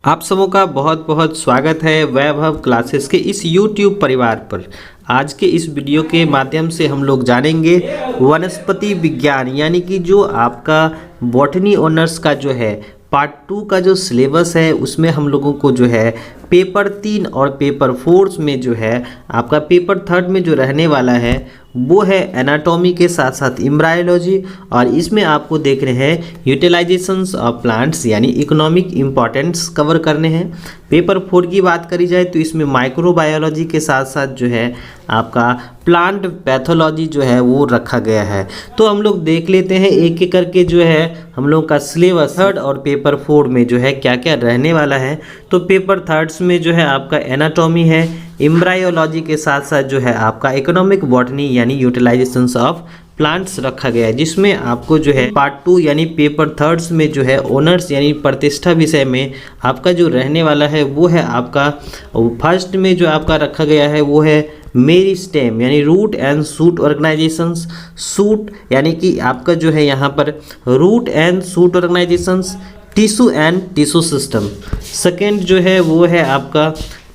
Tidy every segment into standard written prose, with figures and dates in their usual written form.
आप सबों का बहुत बहुत स्वागत है वैभव क्लासेस के इस YouTube परिवार पर। आज के इस वीडियो के माध्यम से हम लोग जानेंगे वनस्पति विज्ञान यानी कि जो आपका बॉटनी ऑनर्स का जो है पार्ट 2 का जो सिलेबस है उसमें हम लोगों को जो है पेपर 3 और पेपर 4 में जो है आपका पेपर 3 में जो रहने वाला है वो है एनाटॉमी के साथ साथ एम्ब्रायोलॉजी, और इसमें आपको देख रहे हैं यूटिलाइजेशंस ऑफ प्लांट्स यानी इकोनॉमिक इम्पॉर्टेंस कवर करने हैं। पेपर 4 की बात करी जाए तो इसमें माइक्रोबायोलॉजी के साथ साथ जो है आपका प्लांट पैथोलॉजी जो है वो रखा गया है। तो हम लोग देख लेते हैं एक एक करके जो है हम लोग का सिलेबस 3 और पेपर 4 में जो है क्या क्या रहने वाला है। तो पेपर 3 में जो है आपका एनाटॉमी है, एम्ब्रायोलॉजी के साथ साथ जो है आपका इकोनॉमिक बॉटनी यानी यूटिलाइजेशंस ऑफ प्लांट्स रखा गया है, जिसमें आपको जो है पार्ट 2 यानी पेपर 3 में जो है ऑनर्स यानी प्रतिष्ठा विषय में आपका जो रहने वाला है वो है आपका फर्स्ट में जो आपका रखा गया है वो है मेरिस्टेम यानी root and shoot organisations. Shoot यानी कि आपका जो है यहाँ पर root and shoot organisations, tissue and tissue system. Second जो है वो है आपका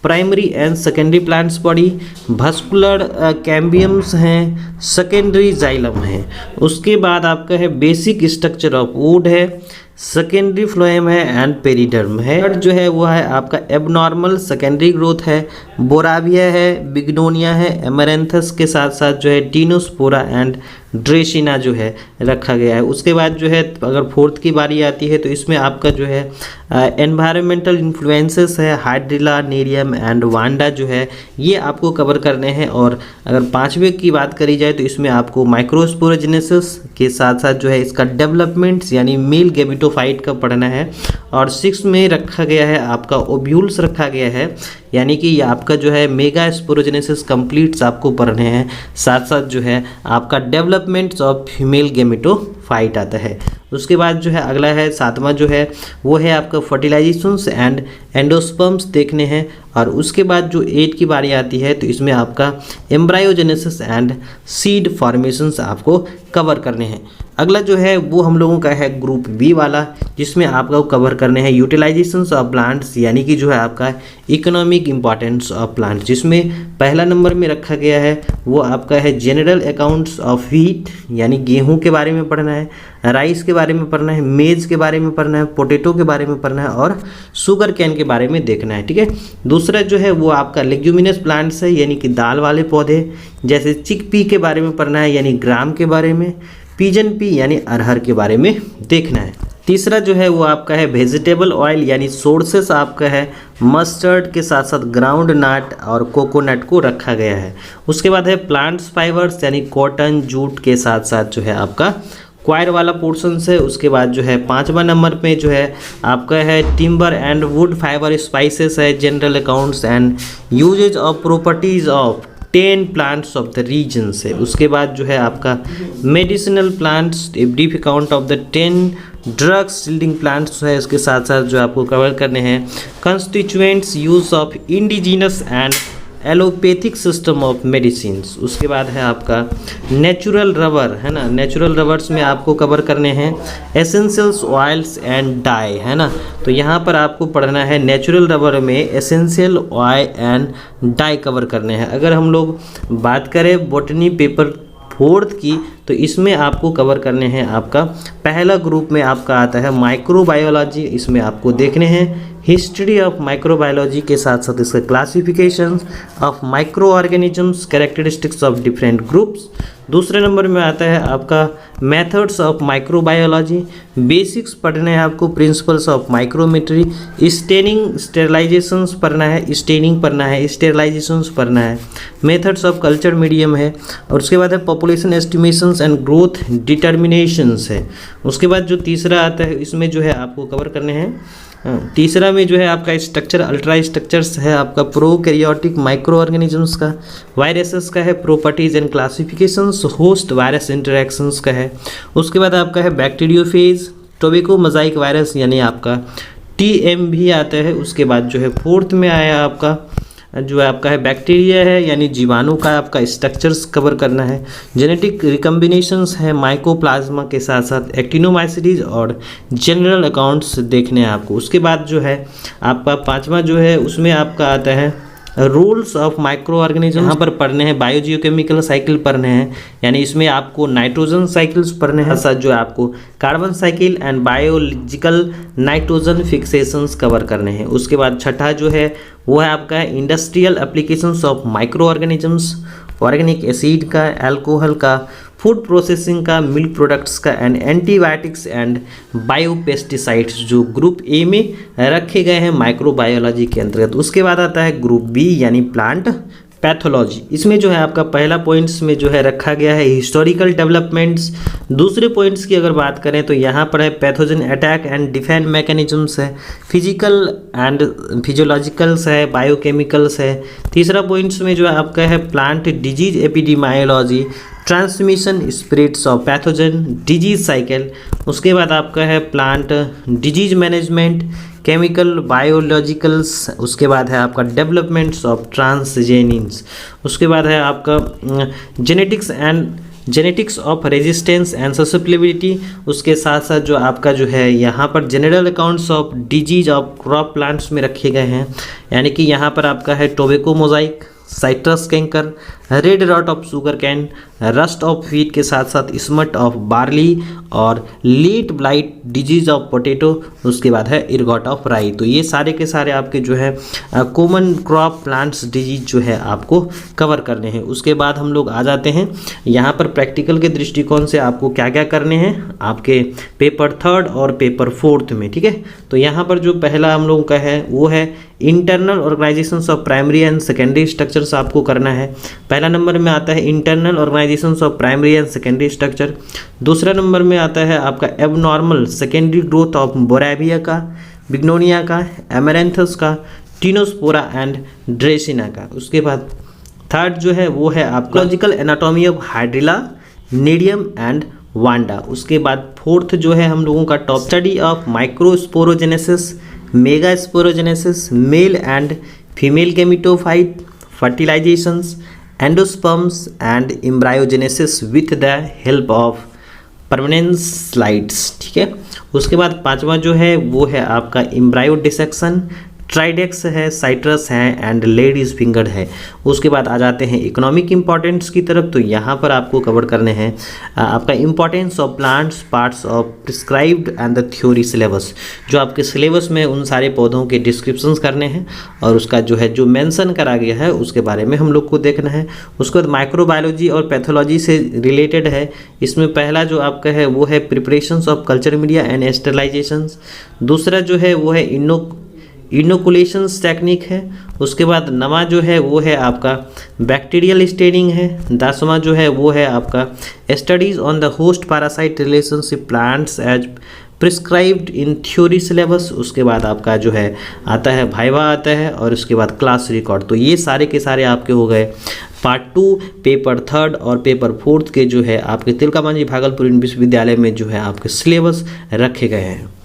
primary and secondary plants body, vascular cambiums हैं, सेकेंडरी जाइलम है। उसके बाद आपका है बेसिक स्ट्रक्चर ऑफ वुड है, सेकेंडरी फ्लोएम है एंड पेरिडर्म है। थर्ड जो है वो है आपका एबनॉर्मल सेकेंडरी ग्रोथ है, बोराविया है, बिग्नोनिया है, एमरेंथस के साथ साथ जो है टीनोस्पोरा एंड ड्रेसिना जो है रखा गया है। उसके बाद जो है अगर 4th की बारी आती है तो इसमें आपका जो है एनवायरमेंटल इन्फ्लुएंसेस है, हाइड्रिला, नेरियम एंड वांडा जो है ये आपको कवर करने हैं। और अगर 5वें की बात करी जाए तो इसमें आपको माइक्रोस्पोरोजेनेसिस के साथ साथ जो है इसका डेवलपमेंट्स यानी मेल गैमेटोफाइट का पढ़ना है। और 6 में रखा गया है आपका ओव्यूल्स रखा गया है, यानी कि ये आपका जो है मेगा स्पोरोजेनेसिस कंप्लीट्स आपको पढ़ने हैं। साथ साथ जो है आपका डेवलपमेंट्स ऑफ फीमेल गैमेटोफाइट आता है। उसके बाद जो है अगला है 7वां जो है वो है आपका फर्टिलाइजेशंस एंड एंडोस्पर्म्स देखने हैं। और उसके बाद जो 8 की बारी आती है तो इसमें आपका एम्ब्रायोजेनेसिस एंड सीड फॉर्मेशंस आपको कवर करने हैं। अगला जो है वो हम लोगों का है ग्रुप बी वाला, जिसमें आपको कवर करने हैं यूटिलाइजेशंस ऑफ प्लांट्स यानी कि जो है आपका इकोनॉमिक इम्पॉर्टेंस ऑफ प्लांट्स, जिसमें पहला नंबर में रखा गया है वो आपका है जनरल अकाउंट्स ऑफ व्हीट यानी गेहूं के बारे में पढ़ना है, राइस के बारे में पढ़ना है, मेज के बारे में पढ़ना है, पोटैटो के बारे में पढ़ना है और शुगर कैन के बारे में देखना है। ठीक है। दूसरा जो है वो आपका लेग्यूमिनस प्लांट्स है यानी कि दाल वाले पौधे, जैसे चिकपी के बारे में पढ़ना है यानी ग्राम के बारे में, पिजन पी यानी अरहर के बारे में देखना है। तीसरा जो है वो आपका है वेजिटेबल ऑयल यानी सोर्सेस आपका है मस्टर्ड के साथ साथ ग्राउंड नट और कोकोनट को रखा गया है। उसके बाद है प्लांट्स फाइबर्स यानी कॉटन, जूट के साथ साथ जो है आपका क्वायर वाला पोर्शन है। उसके बाद जो है 5वां नंबर पे जो है आपका है timber and wood fibre spices है, general accounts and uses of properties of 10 plants of the region है। उसके बाद जो है आपका medicinal plants, a brief account of the 10 drugs yielding plants है। इसके साथ साथ जो आपको कवर करने हैं constituents use of indigenous and allopathic system of medicines. उसके बाद है आपका नेचुरल रबर है ना, नेचुरल रबर्स में आपको कवर करने हैं एसेंशियल्स ऑयल्स एंड डाई है ना। तो यहाँ पर आपको पढ़ना है नेचुरल रबर में essential oil and dye cover करने हैं। अगर हम लोग बात करें बॉटनी पेपर 4th की तो इसमें आपको कवर करने हैं आपका पहला ग्रुप में आपका आता है माइक्रोबायोलॉजी। इसमें आपको देखने हैं हिस्ट्री ऑफ माइक्रोबायोलॉजी के साथ साथ इसका classification of micro organisms, characteristics of different groups. दूसरे नंबर में आता है आपका मेथड्स ऑफ माइक्रोबायोलॉजी, बेसिक्स पढ़ने हैं आपको, प्रिंसिपल्स ऑफ माइक्रोमेट्री, स्टेनिंग स्टेरलाइजेशंस पढ़ना है, स्टेनिंग पढ़ना है, स्टेरलाइजेशंस पढ़ना है, मेथड्स ऑफ कल्चर मीडियम है। और उसके बाद है पॉपुलेशन एस्टिमेशंस एंड ग्रोथ डिटर्मिनेशंस है। उसके बाद जो तीसरा आता है इसमें जो है आपको कवर करने हैं तीसरा में जो है आपका स्ट्रक्चर अल्ट्रा स्ट्रक्चर्स है आपका प्रोकैरियोटिक माइक्रो ऑर्गेनिजम्स का, वायरसेस का है properties and classifications, host virus interactions का है। उसके बाद आपका है बैक्टीरियोफेज, टोबैको मोजाइक वायरस यानी आपका TMV आता है। उसके बाद जो है 4th में आया आपका जो है आपका है बैक्टीरिया है यानी जीवाणु का आपका स्ट्रक्चर्स कवर करना है। जेनेटिक रिकम्बिनेशंस है माइकोप्लाज्मा के साथ साथ एक्टिनोमाइसीटीज और जनरल अकाउंट्स देखने हैं आपको। उसके बाद जो है आपका पांचवा जो है उसमें आपका आता है रूल्स ऑफ माइक्रो ऑर्गेनिज्म। यहाँ पर पढ़ने हैं बायोजियोकेमिकल साइकिल पढ़ने हैं, यानी इसमें आपको नाइट्रोजन साइकिल्स पढ़ने हैं, साथ जो है आपको carbon cycle and biological nitrogen फिक्सेशंस cover करने हैं। उसके बाद छठा जो है वो है आपका industrial applications of micro organisms, organic acid का, अल्कोहल का, फूड प्रोसेसिंग का, मिल्क प्रोडक्ट्स का एंड एंटीबायोटिक्स एंड बायोपेस्टिसाइड्स जो ग्रुप ए में रखे गए हैं माइक्रोबायोलॉजी के अंतर्गत। उसके बाद आता है ग्रुप बी यानी प्लांट पैथोलॉजी। इसमें जो है आपका पहला पॉइंट्स में जो है रखा गया है हिस्टोरिकल डेवलपमेंट्स। दूसरे पॉइंट्स की अगर बात करें तो यहाँ पर है pathogen attack and defence mechanisms है, फिजिकल एंड फिजियोलॉजिकल्स है, बायोकेमिकल्स है। तीसरा पॉइंट्स में जो है आपका है plant disease epidemiology, transmission spreads of pathogen, disease cycle. उसके बाद आपका है plant disease management, chemical biologicals. उसके बाद है आपका डेवलपमेंट्स ऑफ ट्रांसजेनिन्स। उसके बाद है आपका genetics of resistance and susceptibility. उसके साथ साथ जो आपका जो है यहाँ पर general accounts of disease of crop plants में रखे गए हैं, यानी कि यहाँ पर आपका है tobacco mosaic, citrus canker, red rot of sugarcane, rust of wheat के साथ साथ स्मट ऑफ बार्ली और late blight disease of potato. उसके बाद है इरगॉट ऑफ राई। तो ये सारे के सारे आपके जो है कॉमन क्रॉप प्लांट्स डिजीज जो है आपको कवर करने हैं। उसके बाद हम लोग आ जाते हैं यहाँ पर प्रैक्टिकल के दृष्टिकोण से आपको क्या क्या करने हैं आपके पेपर 3 और पेपर 4 में, ठीक है। तो यहाँ पर जो पहला हम लोगों का है वो है internal organisations of primary and secondary structures आपको करना है। पहला नंबर में आता है internal organisations of primary and secondary structure. दूसरा नंबर में आता है आपका एबनॉर्मल सेकेंडरी ग्रोथ ऑफ बोराविया का, बिग्नोनिया का, एमेरेंथस का, टीनोस्पोरा एंड ड्रेसिना का। उसके बाद थर्ड जो है वो है आपका logical anatomy of Hydrilla, nidium and Vanda. उसके बाद फोर्थ जो है हम लोगों का top study of microsporogenesis, mega sporogenesis, male and female gametophyte, fertilisations, endosperms and embryogenesis with the help of permanence slides, ठीक है। उसके बाद पांचवा जो है वो है आपका एम्ब्रायो डिसेक्शन, ट्राइडेक्स है, साइट्रस है एंड लेडीज फिंगर है। उसके बाद आ जाते हैं इकोनॉमिक इंपॉर्टेंस की तरफ। तो यहाँ पर आपको कवर करने हैं आपका importance of plants, parts of prescribed and the theory syllabus. जो आपके सिलेबस में उन सारे पौधों के डिस्क्रिप्शंस करने हैं और उसका जो है जो मेंशन करा गया है उसके बारे में हम लोग को देखना है। उसके बाद माइक्रोबायोलॉजी और पैथोलॉजी से रिलेटेड है। इसमें पहला जो आपका है वो है preparations of culture media and sterilisations. दूसरा जो है वो है इनोकुलेशंस टेक्निक है। उसके बाद नवा जो है वो है आपका बैक्टीरियल स्टेनिंग है। 10वां जो है वो है आपका studies on the host parasite relationship plants as prescribed in theory syllabus. उसके बाद आपका जो है आता है भाइवा आता है और उसके बाद क्लास रिकॉर्ड। तो ये सारे के सारे आपके हो गए पार्ट 2 पेपर 3 और पेपर 4 के जो है आपके तिलका मांझी भागलपुर विश्वविद्यालय में जो है आपके सिलेबस रखे गए हैं।